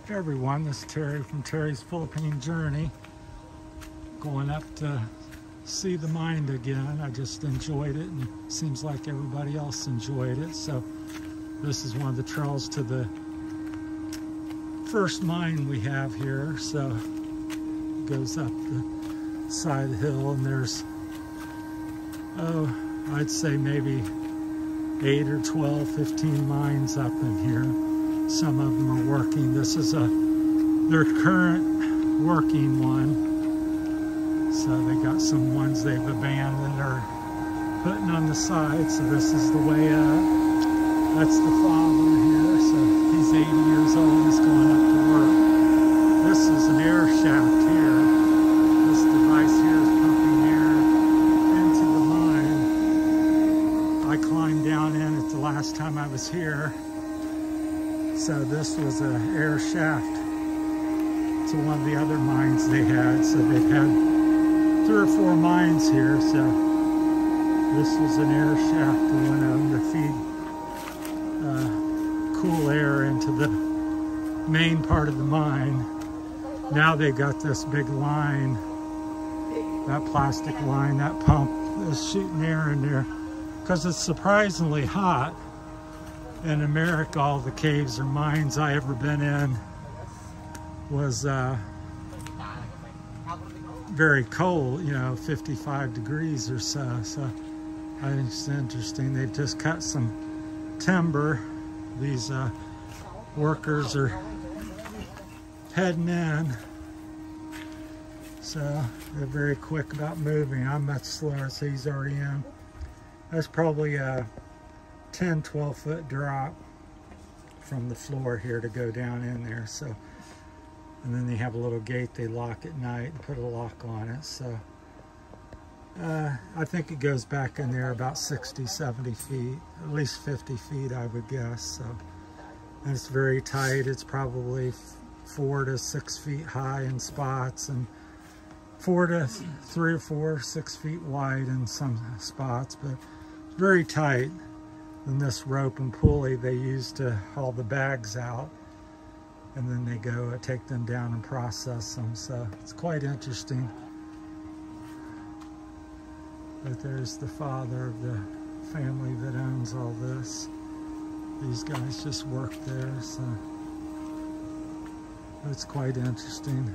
Hey everyone, this is Terry from Terry's Philippine Journey. Going up to see the mine again. I just enjoyed it, and it seems like everybody else enjoyed it. So this is one of the trails to the first mine we have here. So it goes up the side of the hill, and there's, I'd say maybe 8 or 12, 15 mines up in here. Some of them are working. This is their current working one. So they got some ones they've abandoned or putting on the side. So this is the way up. That's the father here. So he's 80 years old. He's going up to work. This is an air shaft here. This device here is pumping air into the mine. I climbed down in it the last time I was here. So this was an air shaft to one of the other mines they had. So they've had 3 or 4 mines here. So this was an air shaft to one of them to feed cool air into the main part of the mine. Now they got this big line, that plastic line, that pump is shooting air in there because it's surprisingly hot. In America, all the caves or mines I ever been in was very cold, 55 degrees or so. So I think it's interesting. They've just cut some timber. These workers are heading in. So they're very quick about moving. I'm much slower, so he's already in. That's probably a 10-12 foot drop from the floor here to go down in there. So, and then they have a little gate they lock at night and put a lock on it. So I think it goes back in there about 60-70 feet, at least 50 feet I would guess. So, and it's very tight. It's probably 4 to 6 feet high in spots and 3 or 4, 6 feet wide in some spots, but it's very tight. And this rope and pulley they use to haul the bags out, and then they go take them down and process them. So it's quite interesting. But there's the father of the family that owns all this. These guys just work there, so it's quite interesting.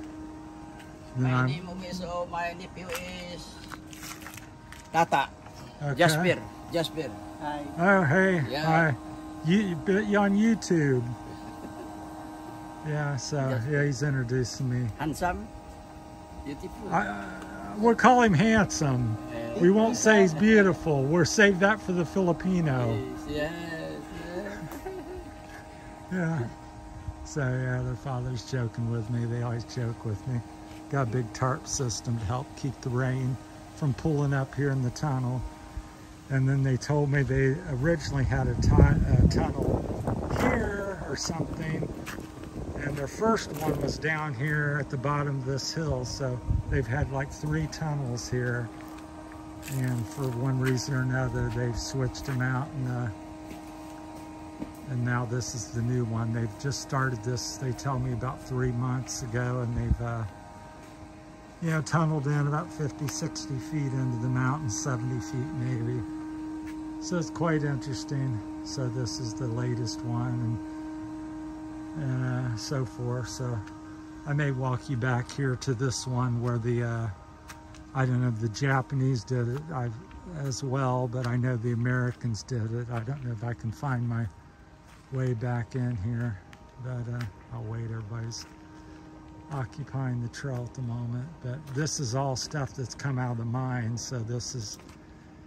My name is, my nephew is Tata. Okay. Jasper. Hi. Oh, hey. Yeah. Hi. You on YouTube. Yeah, so, yeah, he's introducing me. Handsome. Beautiful. We'll call him handsome. We won't say he's beautiful. We'll save that for the Filipino. Yes. Yeah. So, yeah, their father's joking with me. They always joke with me. Got a big tarp system to help keep the rain from pulling up here in the tunnel. And then they told me they originally had a tunnel here or something, and their first one was down here at the bottom of this hill. So they've had like 3 tunnels here, and for one reason or another they've switched them out, and now this is the new one. They've just started this, they tell me, about 3 months ago, and they've tunneled in about 50, 60 feet into the mountain, 70 feet maybe. So it's quite interesting. So this is the latest one, and so forth. So I may walk you back here to this one where the, I don't know if the Japanese did it as well, but I know the Americans did it. I don't know if I can find my way back in here, but I'll wait. Everybody's occupying the trail at the moment. But this is all stuff that's come out of the mine. So this is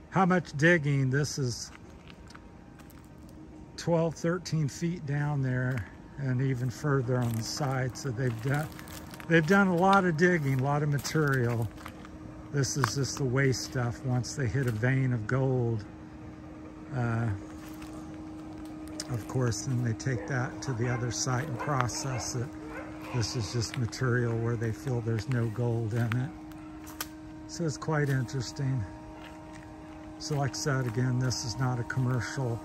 how much digging. This is 12, 13 feet down there, and even further on the side. So they've done a lot of digging, a lot of material. This is just the waste stuff. Once they hit a vein of gold, of course, then they take that to the other site and process it. This is just material where they feel there's no gold in it. So it's quite interesting. So like I said, again, this is not a commercial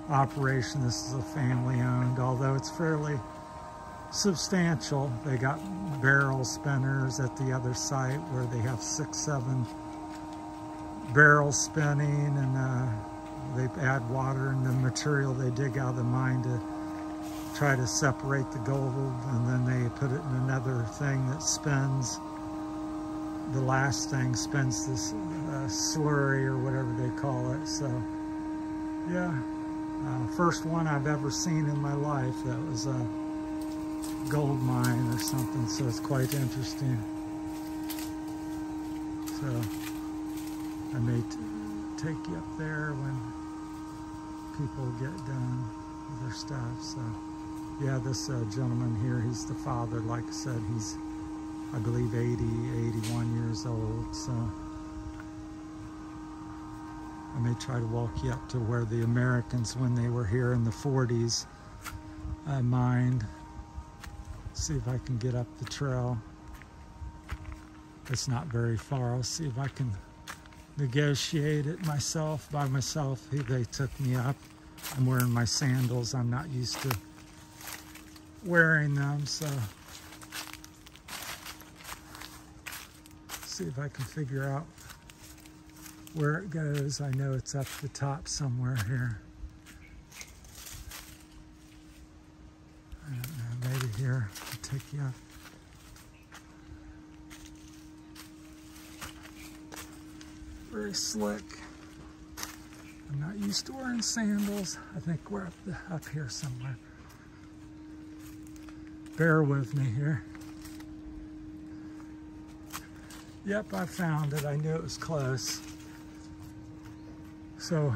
operation. This is a family owned, although it's fairly substantial. They got barrel spinners at the other site where they have 6, 7 barrels spinning, and they add water in the material they dig out of the mine to try to separate the gold, and then they put it in another thing that spins. The last thing spins this slurry or whatever they call it. So yeah, first one I've ever seen in my life that was a gold mine or something, so it's quite interesting. So I may take you up there when people get done with their stuff. So yeah, this gentleman here, he's the father. Like I said, he's, I believe, 80, 81 years old. So I may try to walk you up to where the Americans, when they were here in the 40s, mined. See if I can get up the trail. It's not very far. I'll see if I can negotiate it myself, by myself. They took me up. I'm wearing my sandals. I'm not used to wearing them, so see if I can figure out where it goes. I know it's up the top somewhere here. I don't know, maybe here. I'll take you up. Very slick. I'm not used to wearing sandals. I think we're up here somewhere. Bear with me here. Yep, I found it. I knew it was close. So,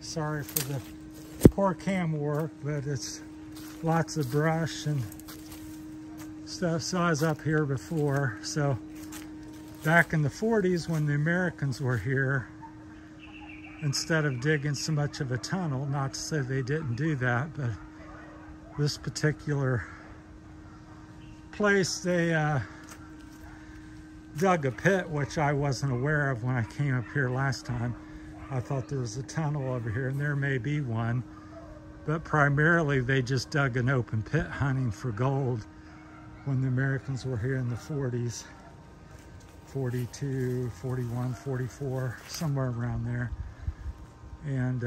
sorry for the poor camera work, but it's lots of brush and stuff. So I was up here before. So back in the 40s, when the Americans were here, instead of digging so much of a tunnel, not to say they didn't do that, but this particular place, they dug a pit, which I wasn't aware of when I came up here last time. I thought there was a tunnel over here, and there may be one, but primarily they just dug an open pit hunting for gold when the Americans were here in the 40s. 42, 41, 44, somewhere around there. And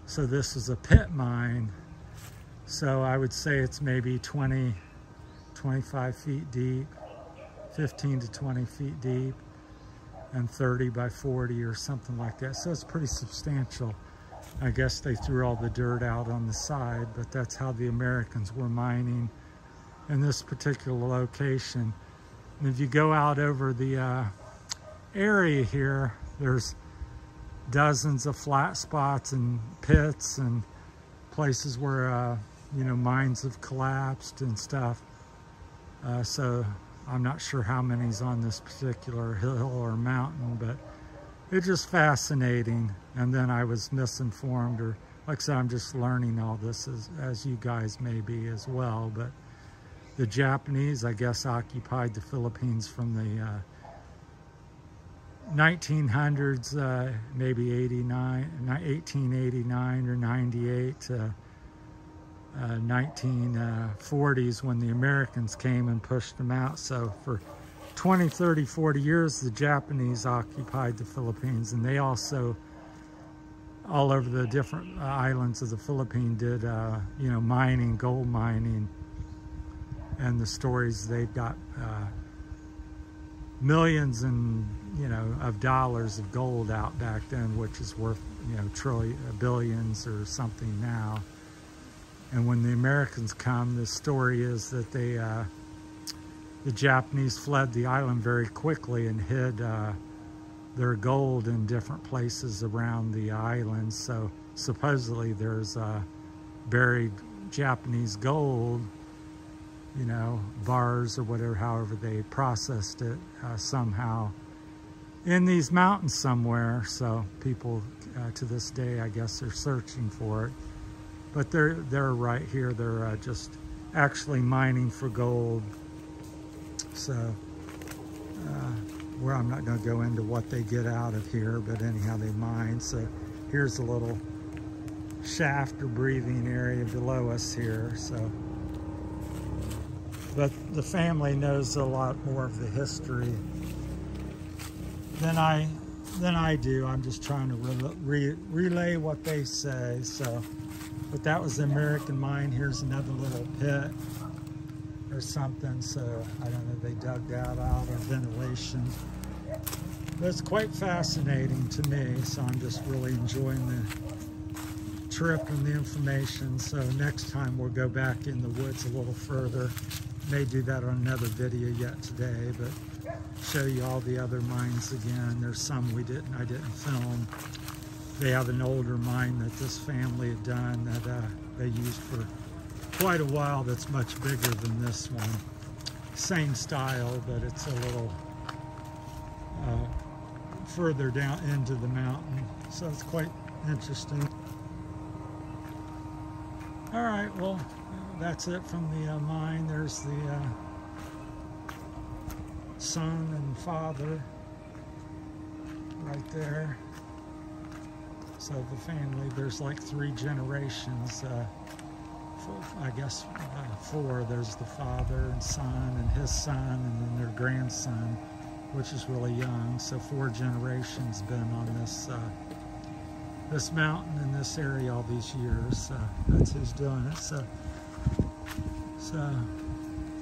so this is a pit mine. So I would say it's maybe 20, 25 feet deep, 15 to 20 feet deep, and 30 by 40 or something like that. So it's pretty substantial. I guess they threw all the dirt out on the side, but that's how the Americans were mining in this particular location. And if you go out over the area here, there's dozens of flat spots and pits and places where you know, mines have collapsed and stuff. So I'm not sure how many's on this particular hill or mountain, but it's just fascinating. And then I was misinformed, or like I said, I'm just learning all this as you guys may be as well. But the Japanese, I guess, occupied the Philippines from the 1900s, maybe 1889 or 98 to 1940s when the Americans came and pushed them out. So for 20, 30, 40 years, the Japanese occupied the Philippines, and they also, all over the different islands of the Philippines, did, you know, mining, gold mining. And the stories, they've got millions and, you know, of dollars of gold out back then, which is worth, you know, billions or something now. And when the Americans come, the story is that they, the Japanese fled the island very quickly and hid their gold in different places around the island. So supposedly there's buried Japanese gold, you know, bars or whatever, however they processed it somehow in these mountains somewhere. So people to this day, I guess, are searching for it. But they're right here. They're just actually mining for gold. So where I'm not going to go into what they get out of here, but anyhow, they mine. So here's a little shaft or breathing area below us here. So, but the family knows a lot more of the history than I do. I'm just trying to relay what they say. So, but that was the American mine. Here's another little pit or something. So I don't know, they dug that out or ventilation. But it's quite fascinating to me. So I'm just really enjoying the trip and the information. So next time we'll go back in the woods a little further. May do that on another video yet today, but show you all the other mines again. There's some I didn't film. They have an older mine that this family had done that they used for quite a while that's much bigger than this one. Same style, but it's a little further down into the mountain. So it's quite interesting. All right, well, that's it from the mine. There's the son and father right there. So the family, there's like 3 generations. I guess 4. There's the father and son and his son, and then their grandson, which is really young. So 4 generations been on this this mountain in this area all these years. That's who's doing it. So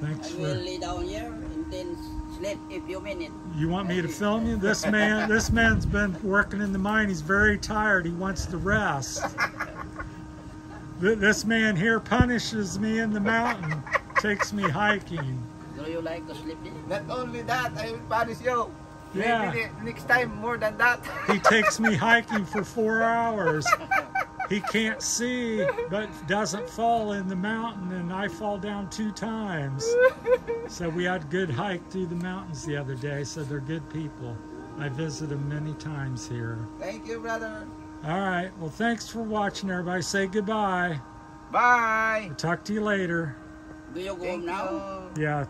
thanks for. I will lay down here and then sleep a few minutes. You want me to film you? This man's been working in the mine. He's very tired. He wants to rest. This man here punishes me in the mountain, takes me hiking. Do you like to sleep here? Not only that, I will punish you. Yeah. Maybe next time more than that. He takes me hiking for 4 hours. He can't see, but doesn't fall in the mountain, and I fall down 2 times. So we had a good hike through the mountains the other day, so they're good people. I visit them many times here. Thank you, brother. All right, well, thanks for watching, everybody. Say goodbye. Bye. I'll talk to you later. Do you go home now? Yeah,